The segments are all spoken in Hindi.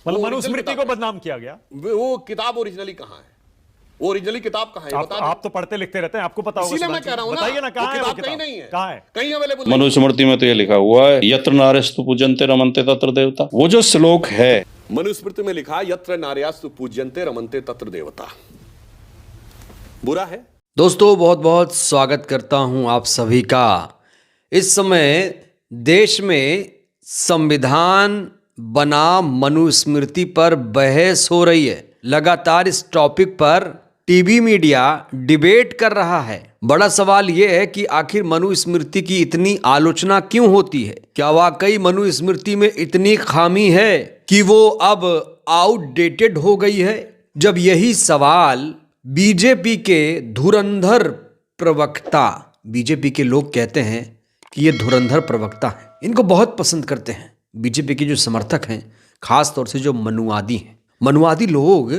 मतलब मनुस्मृति को बदनाम किया गया। वो किताब ओरिजिनली कहाँ है? वो ओरिजिनली किताब कहाँ है? आप तो पढ़ते लिखते रहते हैं, आपको पता होगा। इसीलिए मैं कह रहा हूँ ना, बताइए ना, कहाँ है वो किताब? कहीं नहीं है, कहाँ है? कहीं अवेलेबल। मनुस्मृति में तो ये लिखा हुआ है, यत्र नार्यस्तु पूज्यन्ते रमन्ते तत्र देवता। वो जो श्लोक है मनुस्मृति में लिखा यत्र नार्यस्तु पूज्यन्ते रमन्ते तत्र देवता, बुरा है? दोस्तों बहुत बहुत स्वागत करता हूं आप सभी का। इस समय देश में संविधान बना मनुस्मृति पर बहस हो रही है। लगातार इस टॉपिक पर टीवी मीडिया डिबेट कर रहा है। बड़ा सवाल यह है कि आखिर मनुस्मृति की इतनी आलोचना क्यों होती है? क्या वाकई मनुस्मृति में इतनी खामी है कि वो अब आउटडेटेड हो गई है? जब यही सवाल बीजेपी के धुरंधर प्रवक्ता, बीजेपी के लोग कहते हैं कि ये धुरंधर प्रवक्ता हैं, इनको बहुत पसंद करते हैं। बीजेपी के जो समर्थक हैं, खास तौर से जो मनुवादी हैं, मनुवादी लोग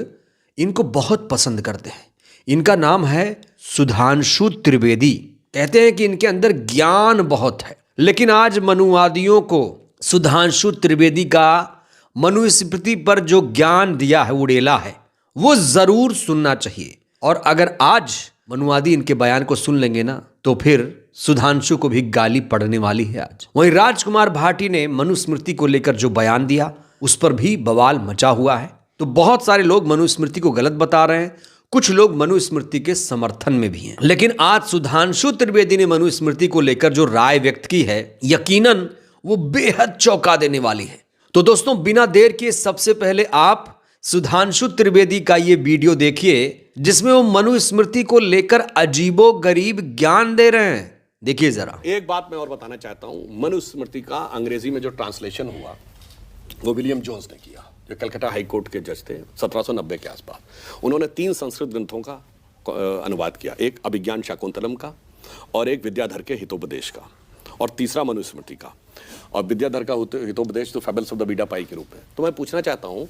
इनको बहुत पसंद करते हैं। इनका नाम है सुधांशु त्रिवेदी। कहते हैं कि इनके अंदर ज्ञान बहुत है। लेकिन आज मनुवादियों को सुधांशु त्रिवेदी का मनुस्मृति पर जो ज्ञान दिया है, उड़ेला है, वो जरूर सुनना चाहिए। और अगर आज मनुवादी इनके बयान को सुन लेंगे ना, तो फिर सुधांशु को भी गाली पड़ने वाली है आज। वहीं राजकुमार भाटी ने मनुस्मृति को लेकर जो बयान दिया, उस पर भी बवाल मचा हुआ है। तो बहुत सारे लोग मनुस्मृति को गलत बता रहे हैं, कुछ लोग मनुस्मृति के समर्थन में भी हैं। लेकिन आज सुधांशु त्रिवेदी ने मनुस्मृति को लेकर जो राय व्यक्त की है, यकीनन वो बेहद चौंका देने वाली है। तो दोस्तों बिना देर किए सबसे पहले आप सुधांशु त्रिवेदी का ये वीडियो देखिए, जिसमें वो मनुस्मृति को लेकर अजीबो गरीब ज्ञान दे रहे हैं। देखिए जरा। एक बात मैं और बताना चाहता हूं, मनुस्मृति का अंग्रेजी में जो ट्रांसलेशन हुआ वो विलियम जोन्स ने किया, जो कलकत्ता हाई कोर्ट के जज थे 1790 के आसपास। उन्होंने 3 संस्कृत ग्रंथों का अनुवाद किया, एक अभिज्ञान शाकुंतलम का, और एक विद्याधर के हितोपदेश का, और तीसरा मनुस्मृति का। और विद्याधर का हितोपदेश तो फेबल्स ऑफ द बीडा पाई के रूप में। तो मैं पूछना चाहता हूं,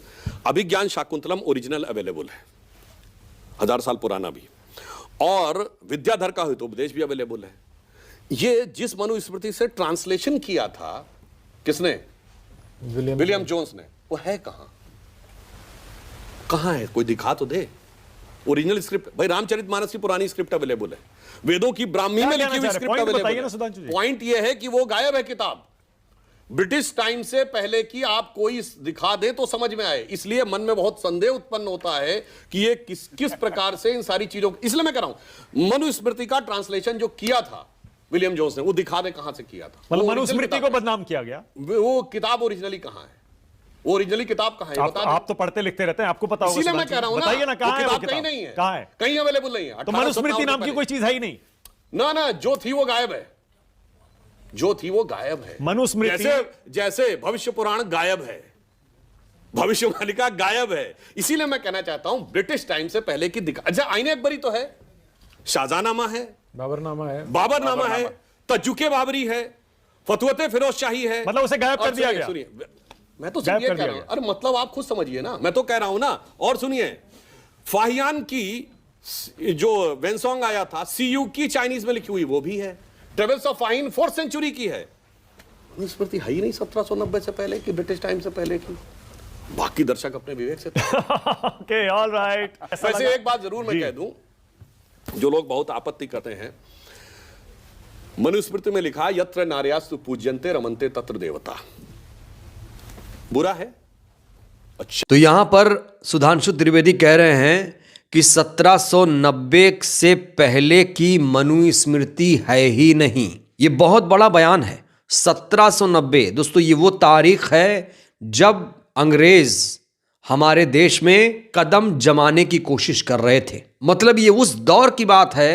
अभिज्ञान शाकुंतलम ओरिजिनल अवेलेबल है, 1000 साल पुराना भी, और विद्याधर का हितोपदेश भी अवेलेबल है। ये जिस मनुस्मृति से ट्रांसलेशन किया था, किसने? विलियम जोन्स ने। वो है कहां है? कोई दिखा तो दे ओरिजिनल स्क्रिप्ट। भाई रामचरितमानस की पुरानी स्क्रिप्ट अवेलेबल है, वेदों की ब्राह्मी में लिखी हुई स्क्रिप्ट अवेलेबल है। पॉइंट ये है कि वो गायब है किताब। ब्रिटिश टाइम से पहले की आप कोई दिखा दे तो समझ में आए। इसलिए मन में बहुत संदेह उत्पन्न होता है कि ये किस प्रकार से इन सारी चीजों, इसलिए मैं कह रहा हूं मनुस्मृति का ट्रांसलेशन जो किया था विलियम जोन्स ने, वो दिखा दे कहां से किया था। मतलब मनुस्मृति को बदनाम किया गया। वो किताब ओरिजिनली कहां है? वो ओरिजिनली किताब कहां है? आप तो पढ़ते लिखते रहते हैं, आपको पता होगा। इसीलिए मैं कह रहा हूं ना, बताइए ना, कहां है वो किताब? कहीं नहीं है, कहां है? कहीं अवेलेबल नहीं है। तो मनुस्मृति नाम की कोई चीज है ही नहीं ना, जो थी वो गायब है, जो थी वो गायब है। मनुस्मृति जैसे भविष्य पुराण गायब है, भविष्यवाणिका गायब है। इसीलिए मैं कहना चाहता हूं ब्रिटिश टाइम से पहले की दिखा। अच्छा, आईने अकबरी तो है, शाहजहानामा है, बाबरनामा है, तजुके बाबरी है, फतवते फिरोज शाही है। मतलब उसे गायब कर दिया गया। सुनिए, मैं तो सिर्फ ये कह रहा हूं। अरे मतलब आप खुद समझिए ना, मैं तो कह रहा हूं ना। और सुनिए, फाहियान की जो वेनसोंग आया था, सीयू की चाइनीज में लिखी हुई, वो भी है। ट्रेवल्स ऑफ फाहिन 4th सेंचुरी की है। मनुस्मृति है ही नहीं 1790 से पहले की, ब्रिटिश टाइम से पहले की। बाकी दर्शक अपने विवेक से ओके, ऑल राइट। वैसे एक बात जरूर मैं कह दूं, जो लोग बहुत आपत्ति करते हैं, मनुस्मृति में लिखा यत्र नार्यस्तु पूज्यन्ते रमन्ते तत्र देवता, बुरा है? अच्छा। तो यहां पर सुधांशु त्रिवेदी कह रहे हैं कि 1790 से पहले की मनुस्मृति है ही नहीं। ये बहुत बड़ा बयान है। 1790 दोस्तों, ये वो तारीख है जब अंग्रेज हमारे देश में कदम जमाने की कोशिश कर रहे थे। मतलब ये उस दौर की बात है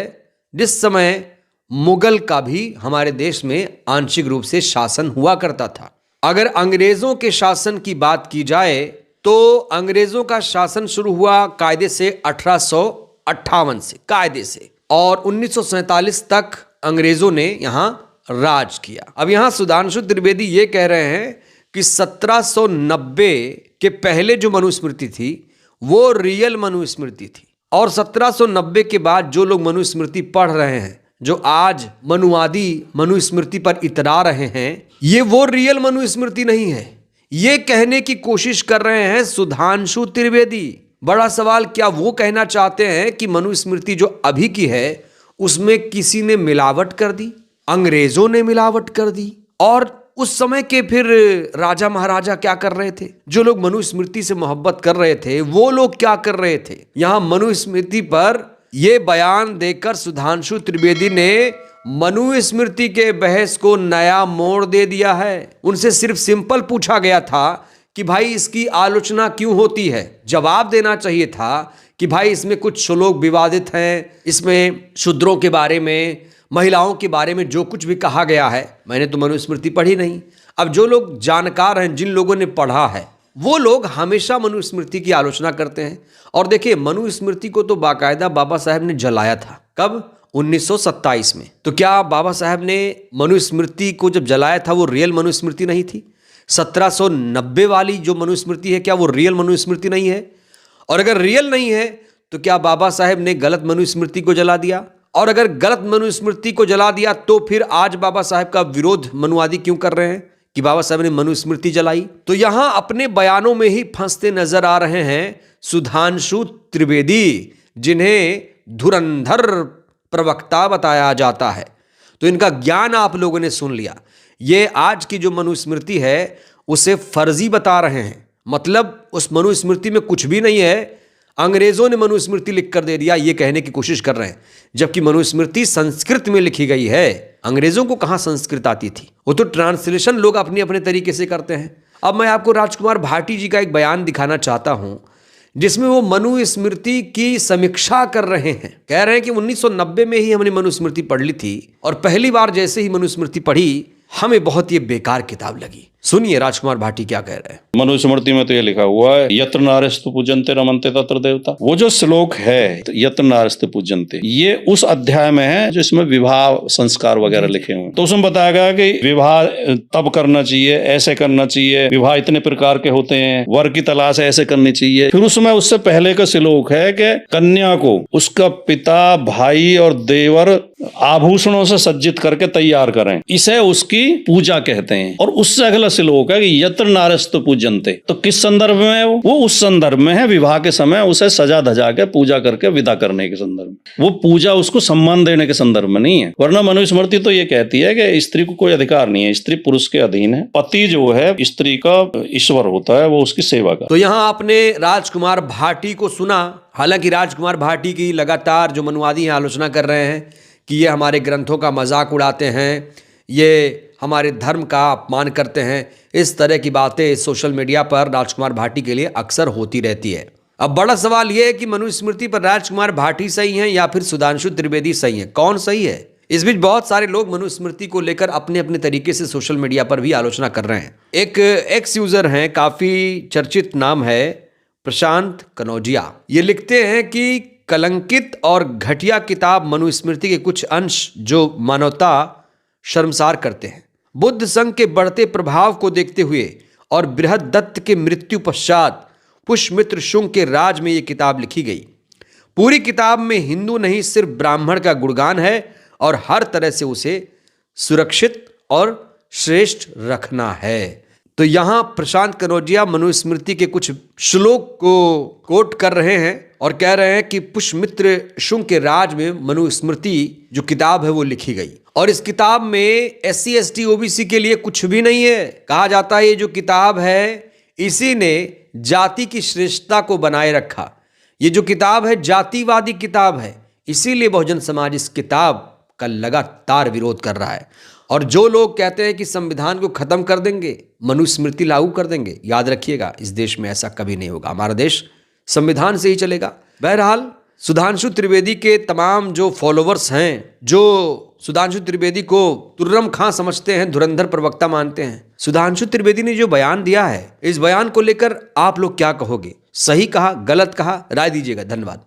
जिस समय मुगल का भी हमारे देश में आंशिक रूप से शासन हुआ करता था। अगर अंग्रेजों के शासन की बात की जाए तो अंग्रेजों का शासन शुरू हुआ कायदे से 1858 से, कायदे से, और 1947 तक अंग्रेजों ने यहां राज किया। अब यहां सुधांशु त्रिवेदी ये कह रहे हैं कि 1790 के पहले जो मनुस्मृति थी वो रियल मनुस्मृति थी, और 1790 के बाद जो लोग मनुस्मृति पढ़ रहे हैं, जो आज मनुवादी मनुस्मृति पर इतरा रहे हैं, ये वो रियल मनुस्मृति नहीं है। ये कहने की कोशिश कर रहे हैं सुधांशु त्रिवेदी। बड़ा सवाल, क्या वो कहना चाहते हैं कि मनुस्मृति जो अभी की है उसमें किसी ने मिलावट कर दी, अंग्रेजों ने मिलावट कर दी? और उस समय के फिर राजा महाराजा क्या कर रहे थे? जो लोग मनुस्मृति से मोहब्बत कर रहे थे वो लोग क्या कर रहे थे? यहां मनुस्मृति पर यह बयान देकर सुधांशु त्रिवेदी ने मनुस्मृति के बहस को नया मोड़ दे दिया है। उनसे सिर्फ सिंपल पूछा गया था कि भाई इसकी आलोचना क्यों होती है। जवाब देना चाहिए था कि भाई इसमें कुछ श्लोक विवादित हैं, इसमें शूद्रों के बारे में, महिलाओं के बारे में जो कुछ भी कहा गया है। मैंने तो मनुस्मृति पढ़ी नहीं। अब जो लोग जानकार हैं, जिन लोगों ने पढ़ा है, वो लोग हमेशा मनुस्मृति की आलोचना करते हैं। और देखिए, मनुस्मृति को तो बाकायदा बाबा साहब ने जलाया था। कब? 1927 में। तो क्या बाबा साहब ने मनुस्मृति को जब जलाया था वो रियल मनुस्मृति नहीं थी? 1790 वाली जो मनुस्मृति है, क्या वो रियल मनुस्मृति नहीं है? और अगर रियल नहीं है तो क्या बाबा साहब ने गलत मनुस्मृति को जला दिया? और अगर गलत मनुस्मृति को जला दिया तो फिर आज बाबा साहब का विरोध मनुवादी क्यों कर रहे हैं कि बाबा साहब ने मनुस्मृति जलाई? तो यहां अपने बयानों में ही फंसते नजर आ रहे हैं सुधांशु त्रिवेदी, जिन्हें धुरंधर प्रवक्ता बताया जाता है। तो इनका ज्ञान आप लोगों ने सुन लिया। ये आज की जो मनुस्मृति है उसे फर्जी बता रहे हैं, मतलब उस मनुस्मृति में कुछ भी नहीं है, अंग्रेजों ने मनुस्मृति लिख कर दे दिया, ये कहने की कोशिश कर रहे हैं। जबकि मनुस्मृति संस्कृत में लिखी गई है। अंग्रेजों को कहां संस्कृत आती थी? वो तो ट्रांसलेशन लोग अपने अपने तरीके से करते हैं। अब मैं आपको राजकुमार भाटी जी का एक बयान दिखाना चाहता हूं जिसमें वो मनुस्मृति की समीक्षा कर रहे हैं। कह रहे हैं कि 1990 में ही हमने मनुस्मृति पढ़ ली थी और पहली बार जैसे ही मनुस्मृति पढ़ी हमें बहुत ये बेकार किताब लगी। सुनिए राजकुमार भाटी क्या कह रहे हैं। मनुस्मृति में तो ये लिखा हुआ है, यत्र नार्यस्तु पूजन्ते रमन्ते तत्र देवता। वो जो श्लोक है यत्र नार्यस्तु पूजन्ते, ये उस अध्याय में है जिसमें विवाह संस्कार वगैरह लिखे हुए हैं। तो उसमें बताया गया कि विवाह तब करना चाहिए, ऐसे करना चाहिए, विवाह इतने प्रकार के होते हैं, वर की तलाश ऐसे करनी चाहिए। फिर उसमें उससे पहले का श्लोक है कि कन्या को उसका पिता, भाई और देवर आभूषणों से सज्जित करके तैयार करें, इसे उसकी पूजा कहते हैं। और उससे अगला श्लोक है कि यत्र नार्यस्तु पूजन्ते। तो किस संदर्भ में है वो उस संदर्भ में है विवाह के समय उसे सजा धजा के पूजा करके विदा करने के संदर्भ में। वो पूजा उसको सम्मान देने के संदर्भ में नहीं है। वरना मनुस्मृति तो ये कहती है कि स्त्री को कोई अधिकार नहीं है, स्त्री पुरुष के अधीन है, पति जो है स्त्री का ईश्वर होता है, वो उसकी सेवा का। तो यहाँ आपने राजकुमार भाटी को सुना। हालांकि राजकुमार भाटी की लगातार जो मनुवादी हैं आलोचना कर रहे हैं कि ये हमारे ग्रंथों का मजाक उड़ाते हैं, ये हमारे धर्म का अपमान करते हैं। इस तरह की बातें सोशल मीडिया पर राजकुमार भाटी के लिए अक्सर होती रहती है। अब बड़ा सवाल यह है कि मनुस्मृति पर राजकुमार भाटी सही हैं या फिर सुधांशु त्रिवेदी सही हैं? कौन सही है? इस बीच बहुत सारे लोग मनुस्मृति को लेकर अपने अपने तरीके से सोशल मीडिया पर भी आलोचना कर रहे हैं। एक एक्स यूजर हैं, काफी चर्चित नाम है प्रशांत कनौजिया। ये लिखते हैं कि कलंकित और घटिया किताब मनुस्मृति के कुछ अंश जो मानवता शर्मसार करते हैं। बुद्ध संघ के बढ़ते प्रभाव को देखते हुए और बृहदत्त के मृत्यु पश्चात पुष्यमित्र शुंग के राज में ये किताब लिखी गई। पूरी किताब में हिंदू नहीं सिर्फ ब्राह्मण का गुणगान है और हर तरह से उसे सुरक्षित और श्रेष्ठ रखना है। तो यहां प्रशांत कनौजिया मनुस्मृति के कुछ श्लोक को कोट कर रहे हैं और कह रहे हैं कि पुष्यमित्र शुंग के राज में मनुस्मृति जो किताब है वो लिखी गई। और इस किताब में SC ST OBC के लिए कुछ भी नहीं है। कहा जाता है ये जो किताब है इसी ने जाति की श्रेष्ठता को बनाए रखा। ये जो किताब है जातिवादी किताब है, इसीलिए बहुजन समाज इस किताब का लगातार विरोध कर रहा है। और जो लोग कहते हैं कि संविधान को खत्म कर देंगे, मनुस्मृति लागू कर देंगे, याद रखिएगा इस देश में ऐसा कभी नहीं होगा। हमारा देश संविधान से ही चलेगा। बहरहाल सुधांशु त्रिवेदी के तमाम जो फॉलोवर्स हैं, जो सुधांशु त्रिवेदी को तुर्रम खां समझते हैं, धुरंधर प्रवक्ता मानते हैं, सुधांशु त्रिवेदी ने जो बयान दिया है, इस बयान को लेकर आप लोग क्या कहोगे? सही कहा, गलत कहा? राय दीजिएगा। धन्यवाद।